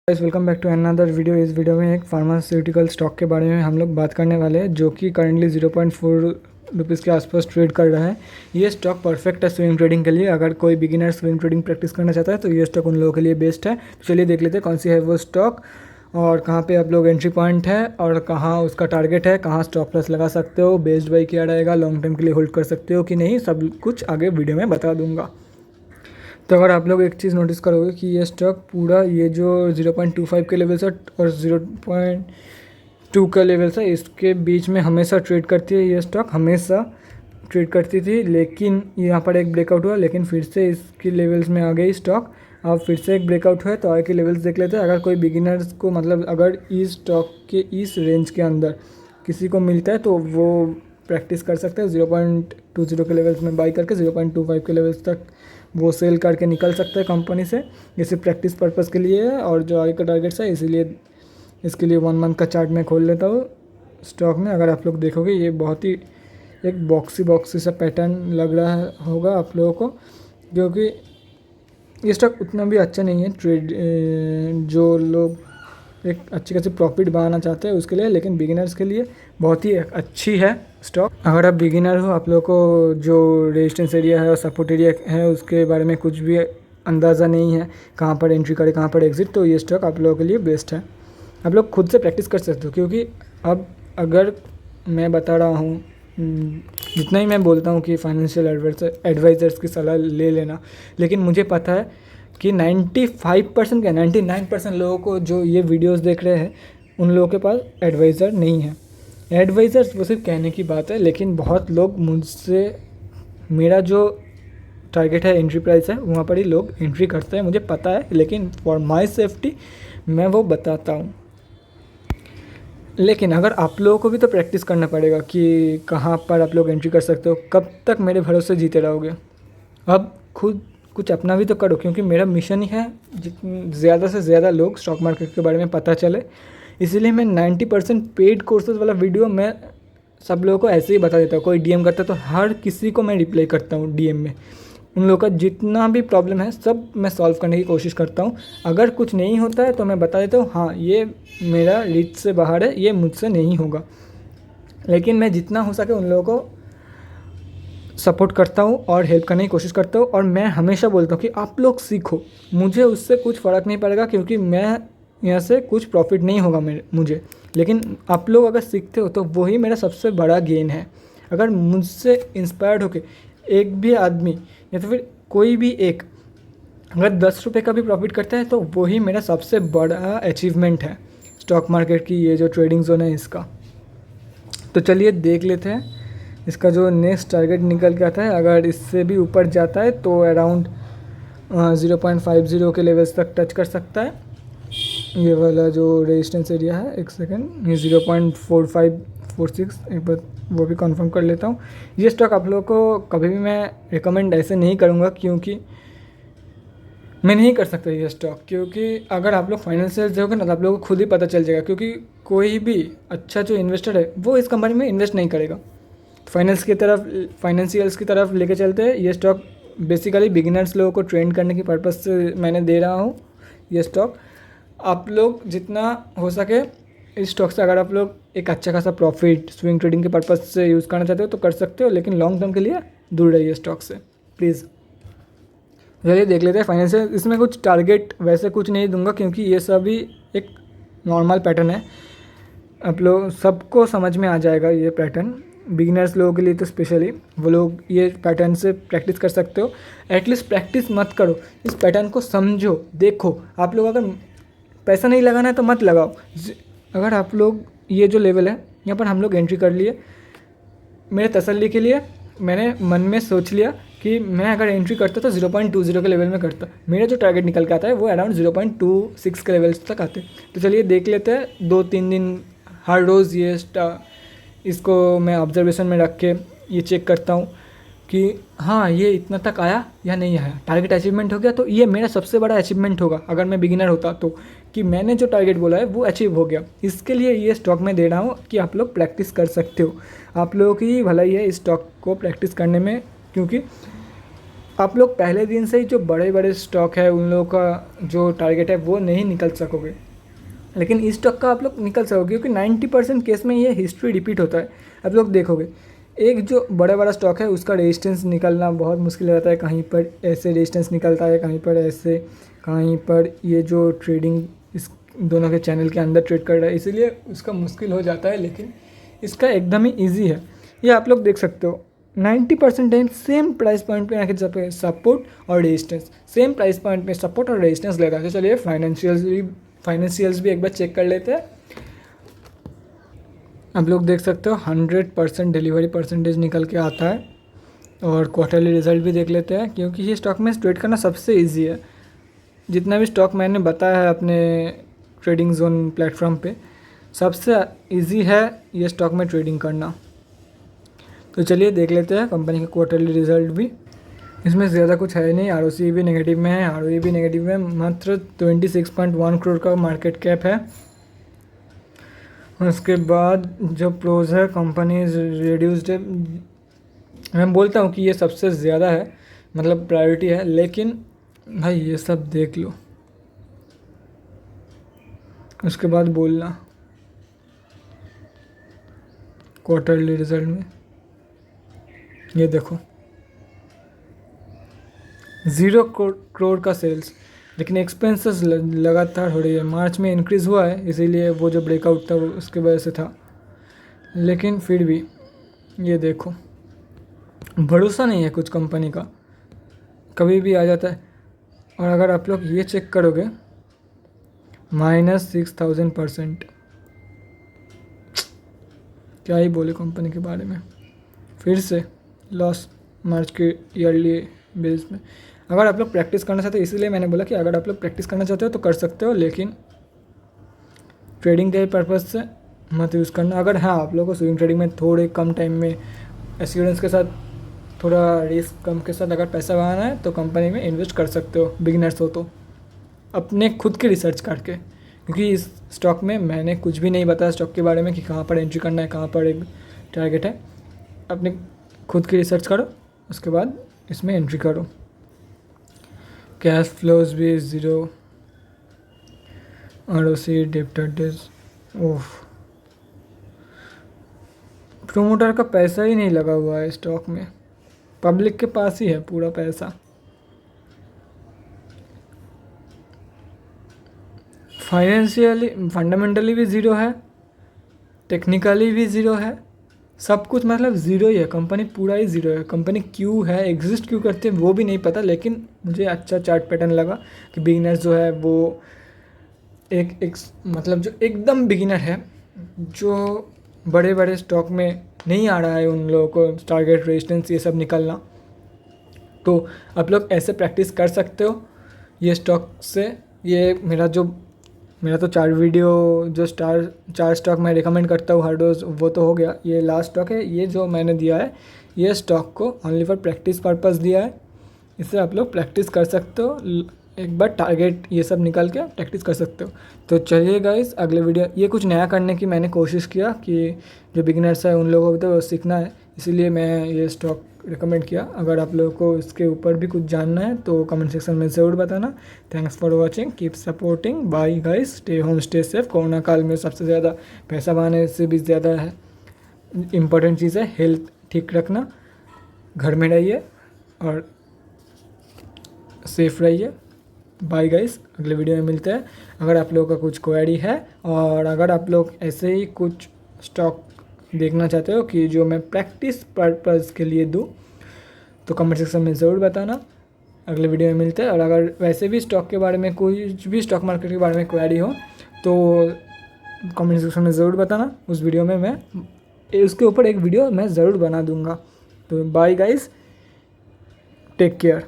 Guys welcome back to another video. इस video में एक फार्मास्यूटिकल स्टॉक के बारे में हम लोग बात करने वाले हैं, जो कि करंटली 0.4 रुपीज़ के आसपास ट्रेड कर रहा है। ये स्टॉक परफेक्ट है स्विंग ट्रेडिंग के लिए। अगर कोई बिगिनर स्विंग ट्रेडिंग प्रैक्टिस करना चाहता है तो ये स्टॉक उन लोगों के लिए बेस्ट है। तो चलिए देख लेते हैं कौन सी है वो स्टॉक और कहाँ पे आप लोग एंट्री पॉइंट है और कहाँ उसका टारगेट है, कहाँ स्टॉप लॉस लगा सकते हो, बेस्ड बाई क्या रहेगा, लॉन्ग टर्म के लिए होल्ड कर सकते हो कि नहीं, सब कुछ आगे वीडियो में बता दूंगा। तो अगर आप लोग एक चीज़ नोटिस करोगे कि ये स्टॉक पूरा ये जो 0.25 के लेवल से और 0.2 का लेवल से इसके बीच में हमेशा ट्रेड करती है। ये स्टॉक हमेशा ट्रेड करती थी, लेकिन यहाँ पर एक ब्रेकआउट हुआ, लेकिन फिर से इसकी लेवल्स में आ गई स्टॉक। अब फिर से एक ब्रेकआउट हुआ तो आगे के लेवल्स देख लेते हैं। अगर कोई बिगिनर्स को मतलब अगर इस स्टॉक के इस रेंज के अंदर किसी को मिलता है तो वो प्रैक्टिस कर सकते हैं। 0.20 के लेवल्स में बाई करके 0.25 के लेवल्स तक वो सेल करके निकल सकते हैं कंपनी से। ये सिर्फ प्रैक्टिस पर्पज़ के लिए है और जो आगे का टारगेट्स है, इसीलिए इसके लिए 1 मंथ का चार्ट मैं खोल लेता हूँ स्टॉक में। अगर आप लोग देखोगे ये बहुत ही एक बॉक्सी सा पैटर्न लग रहा होगा आप लोगों को, क्योंकि ये स्टॉक उतना भी अच्छा नहीं है ट्रेड जो लोग एक अच्छी खासी प्रॉफिट बनाना चाहते हैं उसके लिए, लेकिन बिगिनर्स के लिए बहुत ही अच्छी है स्टॉक। अगर आप बिगिनर हो, आप लोगों को जो रेजिस्टेंस एरिया है और सपोर्ट एरिया है उसके बारे में कुछ भी अंदाज़ा नहीं है, कहाँ पर एंट्री करें कहाँ पर एग्जिट, तो ये स्टॉक आप लोगों के लिए बेस्ट है। आप लोग खुद से प्रैक्टिस कर सकते हो, क्योंकि अब अगर मैं बता रहा हूँ जितना ही मैं बोलता हूँ कि फाइनेंशियल एडवाइज़र्स की सलाह ले लेना, लेकिन मुझे पता है कि 95% क्या 99% लोगों को जो ये वीडियोस देख रहे हैं उन लोगों के पास एडवाइज़र नहीं है। एडवाइज़र्स वो सिर्फ कहने की बात है, लेकिन बहुत लोग मुझसे मेरा जो टारगेट है एंट्री प्राइस है वहाँ पर ही लोग एंट्री करते हैं, मुझे पता है, लेकिन फॉर माई सेफ्टी मैं वो बताता हूँ। लेकिन अगर आप लोगों को भी तो प्रैक्टिस करना पड़ेगा कि कहाँ पर आप लोग एंट्री कर सकते हो। कब तक मेरे भरोसे जीते रहोगे? अब खुद कुछ अपना भी तो करो, क्योंकि मेरा मिशन ही है ज़्यादा से ज़्यादा लोग स्टॉक मार्केट के बारे में पता चले। इसीलिए मैं 90% पेड कोर्सेज वाला वीडियो मैं सब लोगों को ऐसे ही बता देता हूँ। कोई डीएम करता है तो हर किसी को मैं रिप्लाई करता हूँ डीएम में। उन लोगों का जितना भी प्रॉब्लम है सब मैं सॉल्व करने की कोशिश करता हूँ। अगर कुछ नहीं होता है तो मैं बता देता हूँ, हाँ ये मेरा रीच से बाहर है, ये मुझसे नहीं होगा। लेकिन मैं जितना हो सके उन लोगों को सपोर्ट करता हूँ और हेल्प करने की कोशिश करता हूँ। और मैं हमेशा बोलता हूँ कि आप लोग सीखो, मुझे उससे कुछ फ़र्क नहीं पड़ेगा, क्योंकि मैं यहाँ से कुछ प्रॉफिट नहीं होगा मुझे। लेकिन आप लोग अगर सीखते हो तो वही मेरा सबसे बड़ा गेन है। अगर मुझसे इंस्पायर्ड होके एक भी आदमी या तो फिर कोई भी एक अगर 10 रुपये का भी प्रॉफिट करता है तो वही मेरा सबसे बड़ा अचीवमेंट है स्टॉक मार्केट की ये जो ट्रेडिंग जोन है इसका। तो चलिए देख लेते हैं इसका जो नेक्स्ट टारगेट निकल के आता है। अगर इससे भी ऊपर जाता है तो अराउंड 0.50 के लेवल्स तक टच कर सकता है। ये वाला जो रेजिस्टेंस एरिया है, एक सेकेंड, ये 0.4546, एक बार वो भी कंफर्म कर लेता हूँ। ये स्टॉक आप लोगों को कभी भी मैं रिकमेंड ऐसे नहीं करूँगा, क्योंकि मैं नहीं कर सकता ये स्टॉक, क्योंकि अगर आप लोग फाइनेंशियल देखोगे ना तो आप लोगों को खुद ही पता चल जाएगा, क्योंकि कोई भी अच्छा जो इन्वेस्टर है वो इस कंपनी में इन्वेस्ट नहीं करेगा। फाइनेंशियल्स की तरफ लेके चलते हैं। ये स्टॉक बेसिकली बिगिनर्स लोगों को ट्रेन करने की पर्पज़ से मैंने दे रहा हूँ ये स्टॉक। आप लोग जितना हो सके इस स्टॉक से अगर आप लोग एक अच्छा खासा प्रॉफिट स्विंग ट्रेडिंग के पर्पज़ से यूज़ करना चाहते हो तो कर सकते हो, लेकिन लॉन्ग टर्म के लिए दूर रहिए स्टॉक से प्लीज़। चलिए देख लेते हैं फाइनेंशियल। इसमें कुछ टारगेट वैसे कुछ नहीं दूंगा, क्योंकि ये सभी एक नॉर्मल पैटर्न है, आप लोग सबको समझ में आ जाएगा ये पैटर्न। बिगिनर्स लोगों के लिए तो स्पेशली वो लोग ये पैटर्न से प्रैक्टिस कर सकते हो। एटलीस्ट प्रैक्टिस मत करो, इस पैटर्न को समझो, देखो। आप लोग अगर पैसा नहीं लगाना है तो मत लगाओ। अगर आप लोग ये जो लेवल है यहाँ पर हम लोग एंट्री कर लिए, मेरे तसल्ली के लिए मैंने मन में सोच लिया कि मैं अगर एंट्री करता तो 0.20 के लेवल में करता। मेरा जो टारगेट निकल के आता है वो अराउंड 0.26 के लेवल्स तक आते। तो चलिए देख लेते हैं 2-3 दिन हर रोज़ इसको मैं ऑब्जर्वेशन में रख के ये चेक करता हूँ कि हाँ ये इतना तक आया या नहीं आया। टारगेट अचीवमेंट हो गया तो ये मेरा सबसे बड़ा अचीवमेंट होगा अगर मैं बिगिनर होता तो, कि मैंने जो टारगेट बोला है वो अचीव हो गया। इसके लिए ये स्टॉक मैं दे रहा हूँ कि आप लोग प्रैक्टिस कर सकते हो। आप लोगों की भलाई है इस स्टॉक को प्रैक्टिस करने में, क्योंकि आप लोग पहले दिन से ही जो बड़े बड़े स्टॉक है उन लोगों का जो टारगेट है वो नहीं निकल सकोगे, लेकिन इस स्टॉक का आप लोग निकल सकोगे, क्योंकि 90% केस में ये हिस्ट्री रिपीट होता है। आप लोग देखोगे एक जो बड़ा बड़ा स्टॉक है उसका रेजिस्टेंस निकलना बहुत मुश्किल रहता है, कहीं पर ऐसे रेजिस्टेंस निकलता है, कहीं पर ऐसे, कहीं पर ये जो ट्रेडिंग इस दोनों के चैनल के अंदर ट्रेड कर रहा है, इसीलिए उसका मुश्किल हो जाता है। लेकिन इसका एकदम ही ईजी है। ये आप लोग देख सकते हो 90% टाइम सेम प्राइस पॉइंट पे आके सपोर्ट और रेजिस्टेंस, सेम प्राइस पॉइंट पे सपोर्ट और रेजिस्टेंस लेगा। तो चलिए फाइनेंशियल्स भी एक बार चेक कर लेते हैं। आप लोग देख सकते हो 100% डिलीवरी परसेंटेज निकल के आता है, और क्वार्टरली रिजल्ट भी देख लेते हैं, क्योंकि ये स्टॉक में ट्रेड करना सबसे ईजी है। जितना भी स्टॉक मैंने बताया है अपने ट्रेडिंग जोन प्लेटफॉर्म पे, सबसे ईजी है ये स्टॉक में ट्रेडिंग करना। तो चलिए देख लेते हैं कंपनी का क्वार्टरली रिजल्ट भी। इसमें ज़्यादा कुछ है नहीं, ROC भी नेगेटिव में है, ROE भी नेगेटिव में, मात्र 26.1 करोड़ का मार्केट कैप है। उसके बाद जो प्रोज है, कंपनी रिड्यूस्ड है। मैं बोलता हूँ कि ये सबसे ज़्यादा है, मतलब प्रायोरिटी है, लेकिन भाई ये सब देख लो उसके बाद बोलना। क्वार्टरली रिजल्ट में ये देखो 0 करोड़ का सेल्स, लेकिन एक्सपेंसेस लगातार हो रही है। मार्च में इंक्रीज़ हुआ है, इसीलिए वो जो ब्रेकआउट था वो उसके वजह से था, लेकिन फिर भी ये देखो भरोसा नहीं है कुछ कंपनी का, कभी भी आ जाता है। और अगर आप लोग ये चेक करोगे -6000%, क्या ही बोले कंपनी के बारे में। फिर से लॉस मार्च के ईयरली बेस में। अगर आप लोग प्रैक्टिस करना चाहते हो, इसीलिए मैंने बोला कि अगर आप लोग प्रैक्टिस करना चाहते हो तो कर सकते हो, लेकिन ट्रेडिंग के पर्पज़ से मत यूज़ करना। अगर हाँ आप लोगों को स्विंग ट्रेडिंग में थोड़े कम टाइम में एश्योरेंस के साथ, थोड़ा रिस्क कम के साथ अगर पैसा बनाना है तो कंपनी में इन्वेस्ट कर सकते हो, बिगिनर्स हो तो, अपने खुद की रिसर्च करके। क्योंकि इस स्टॉक में मैंने कुछ भी नहीं बताया स्टॉक के बारे में कि कहाँ पर एंट्री करना है, कहाँ पर एक टारगेट है। अपने खुद की रिसर्च करो, उसके बाद इसमें एंट्री करो। कैश फ्लोज भी 0, ROC डेप्टर डेज, ओफ, प्रोमोटर का पैसा ही नहीं लगा हुआ है स्टॉक में, पब्लिक के पास ही है पूरा पैसा। फाइनेंशियली फंडामेंटली भी 0 है, टेक्निकली भी 0 है, सब कुछ मतलब 0 ही है। कंपनी पूरा ही 0 है। कंपनी क्यों है, एग्जिस्ट क्यों करती है वो भी नहीं पता, लेकिन मुझे अच्छा चार्ट पैटर्न लगा कि बिगिनर्स जो है वो एक मतलब जो एकदम बिगिनर है, जो बड़े बड़े स्टॉक में नहीं आ रहा है, उन लोगों को टारगेट रेजिस्टेंस ये सब निकलना, तो आप लोग ऐसे प्रैक्टिस कर सकते हो ये स्टॉक से। ये मेरा तो 4 वीडियो जो 4 स्टॉक मैं रिकमेंड करता हूँ हर रोज़, वो तो हो गया। ये लास्ट स्टॉक है, ये जो मैंने दिया है ये स्टॉक को ओनली फॉर प्रैक्टिस पर्पस दिया है। इससे आप लोग प्रैक्टिस कर सकते हो, एक बार टारगेट ये सब निकाल के प्रैक्टिस कर सकते हो। तो चलिए गाइस, अगले वीडियो, ये कुछ नया करने की मैंने कोशिश किया कि जो बिगिनर्स है उन लोगों को तो सीखना है, इसीलिए मैं ये स्टॉक रिकमेंड किया। अगर आप लोगों को इसके ऊपर भी कुछ जानना है तो कमेंट सेक्शन में ज़रूर बताना। Thanks for watching, keep supporting, bye guys, stay home stay safe. Corona काल में सबसे ज़्यादा पैसा बनाने से भी ज़्यादा है इम्पोर्टेंट चीज़ है हेल्थ ठीक रखना। घर में रहिए और सेफ रहिए। बाय गाइस, अगले वीडियो में मिलते हैं। अगर आप लोगों का कुछ क्वेरी है और अगर आप लोग ऐसे ही कुछ स्टॉक देखना चाहते हो कि जो मैं प्रैक्टिस पर्पज़ के लिए दूँ तो कमेंट सेक्शन में ज़रूर बताना। अगले वीडियो में मिलते हैं। और अगर वैसे भी स्टॉक के बारे में, कुछ भी स्टॉक मार्केट के बारे में क्वेरी हो तो कमेंट सेक्शन में ज़रूर बताना। उस वीडियो में मैं उसके ऊपर एक वीडियो मैं ज़रूर बना दूँगा। तो बाय गाइस, टेक केयर।